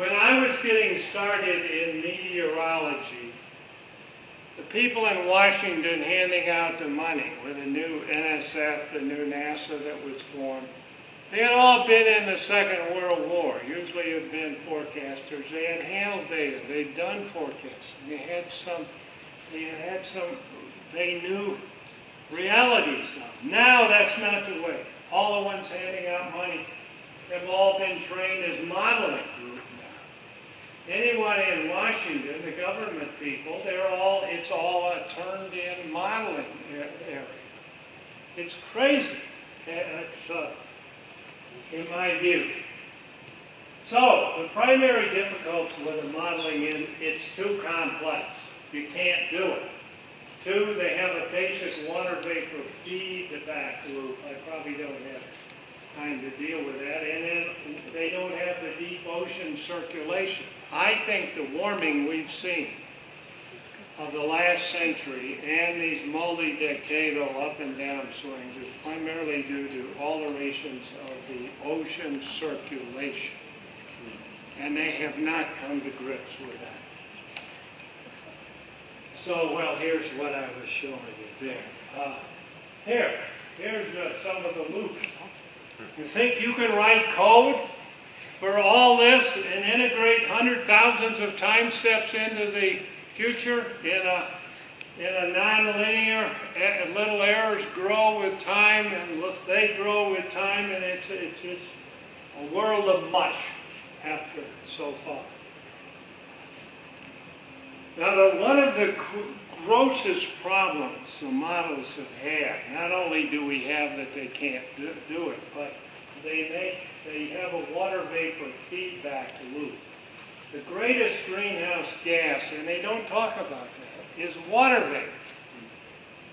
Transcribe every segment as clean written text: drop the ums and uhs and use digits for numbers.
When I was getting started in meteorology, the people in Washington handing out the money with the new NSF, the new NASA that was formed, they had all been in the Second World War. Usually had been forecasters. They had handled data. They'd done forecasting. They knew reality stuff. Now that's not the way. All the ones handing out money have all been trained as modeling group now. Anyone in Washington, the government people, it's all a turned-in modeling area. It's crazy. It's, in my view. So, the primary difficulty with the modeling is it's too complex. You can't do it. Two, they have a basic water vapor feedback loop. I probably don't have time to deal with that. And then they don't have the deep ocean circulation. I think the warming we've seen of the last century and these multi-decadal up and down swings is primarily due to alterations of the ocean circulation. And they have not come to grips with that. So, well, here's what I was showing you there. Here's some of the loops. You think you can write code for all this and integrate thousands of time steps into the future in a non-linear, little errors grow with time, and they grow with time, and it's just a world of mush after so far. Now, one of the grossest problems the models have had, not only do we have that they can't do it, but they have a water vapor feedback loop. The greatest greenhouse gas, and they don't talk about that, is water vapor.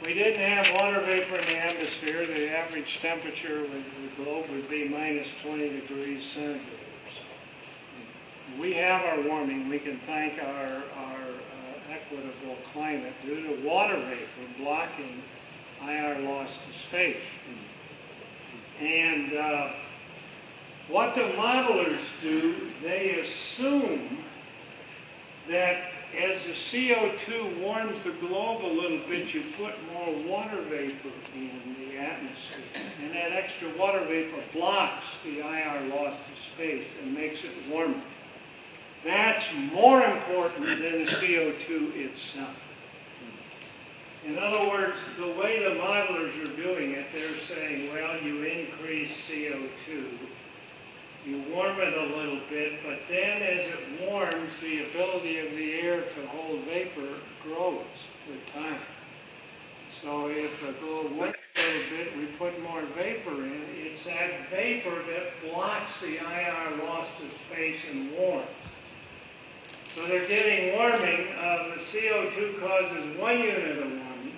If we didn't have water vapor in the atmosphere, the average temperature of the globe would be minus 20 degrees centigrade. So we have our warming. We can thank our equitable climate due to water vapor blocking IR loss to space. And what the modelers do, they assume that as the CO2 warms the globe a little bit, you put more water vapor in the atmosphere. And that extra water vapor blocks the IR loss to space and makes it warmer. That's more important than the CO2 itself. In other words, the way the modelers are doing it, they're saying, well, you increase CO2, you warm it a little bit, but then as it warms, the ability of the air to hold vapor grows with time. So if the globe warms a little bit, we put more vapor in. It's that vapor that blocks the IR loss to space and warms. So they're getting warming. The CO2 causes 1 unit of warming.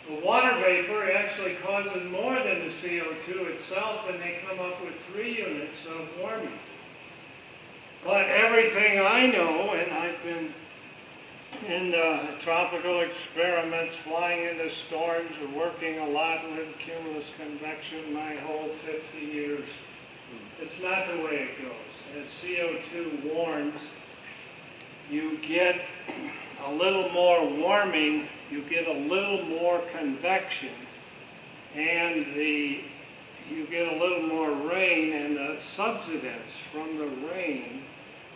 The water vapor actually causes more than the CO2 itself, and they come up with 3 units of warming. But everything I know, and I've been in tropical experiments, flying into storms, and working a lot with cumulus convection my whole 50 years, it's not the way it goes. As CO2 warms, you get a little more warming, you get a little more convection, and you get a little more rain, and the subsidence from the rain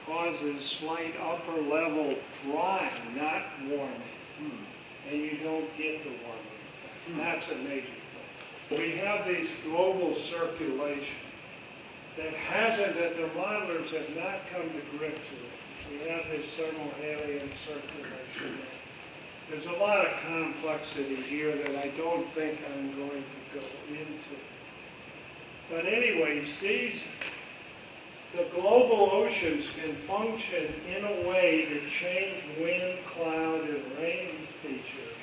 causes slight upper level drying, not warming. And you don't get the warming effect. That's a major thing. We have these global circulation that the modelers have not come to grips with. We have this thermohaline circulation. There's a lot of complexity here that I don't think I'm going to go into. But anyways, the global oceans can function in a way to change wind, cloud, and rain features,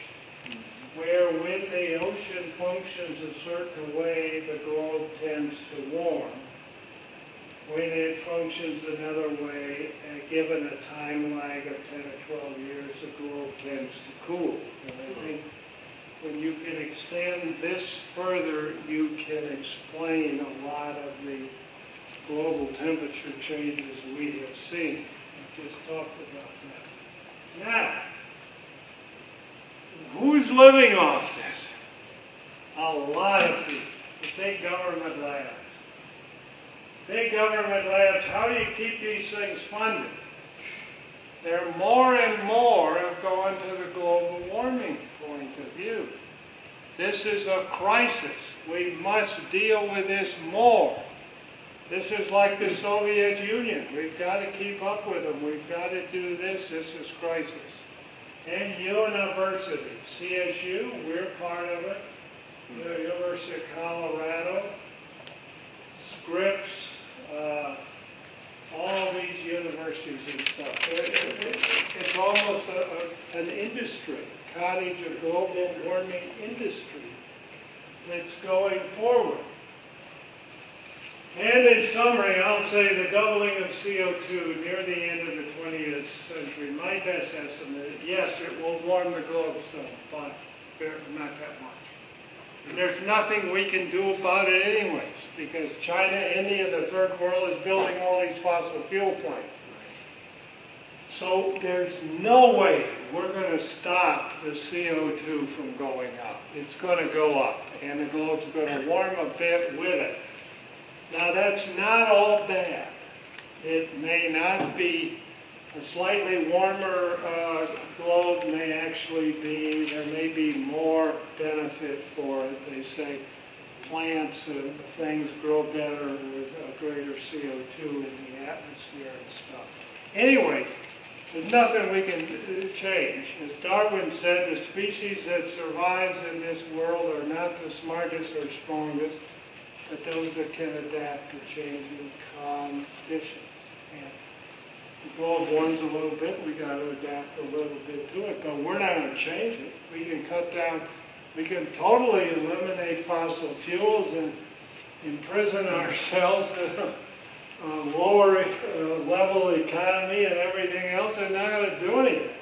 where when the ocean functions a certain way, the globe tends to warm. When it functions another way, given a time lag of 10 or 12 years, the globe tends to cool. And I think when you can extend this further, you can explain a lot of the global temperature changes we have seen. I just talked about that. Now, who's living off this? A lot of people. The big government labs. Big government labs, how do you keep these things funded? They're more and more going to the global warming point of view. This is a crisis. We must deal with this more. This is like the Soviet Union. We've got to keep up with them. We've got to do this. This is crisis. And universities. CSU, we're part of it. The University of Colorado, Scripps, all these universities and stuff. It's almost an industry, cottage, a global warming industry that's going forward. And in summary, I'll say the doubling of CO2 near the end of the 20th century, my best estimate, yes, it will warm the globe some, but not that much. And there's nothing we can do about it anyways, because China, India, the third world is building all these fossil fuel plants. So there's no way we're going to stop the CO2 from going up. It's going to go up, and the globe's going to warm a bit with it. Now that's not all bad. It may not be a slightly warmer globe may actually be, there may be more benefit for it. They say plants and things grow better with greater CO2 in the atmosphere and stuff. Anyway, there's nothing we can change. As Darwin said, the species that survives in this world are not the smartest or strongest, but those that can adapt to changing conditions. And the globe warms a little bit, we got to adapt a little bit to it, but we're not going to change it. We can cut down, we can totally eliminate fossil fuels and imprison ourselves in a lower level economy and everything else. They're not going to do anything.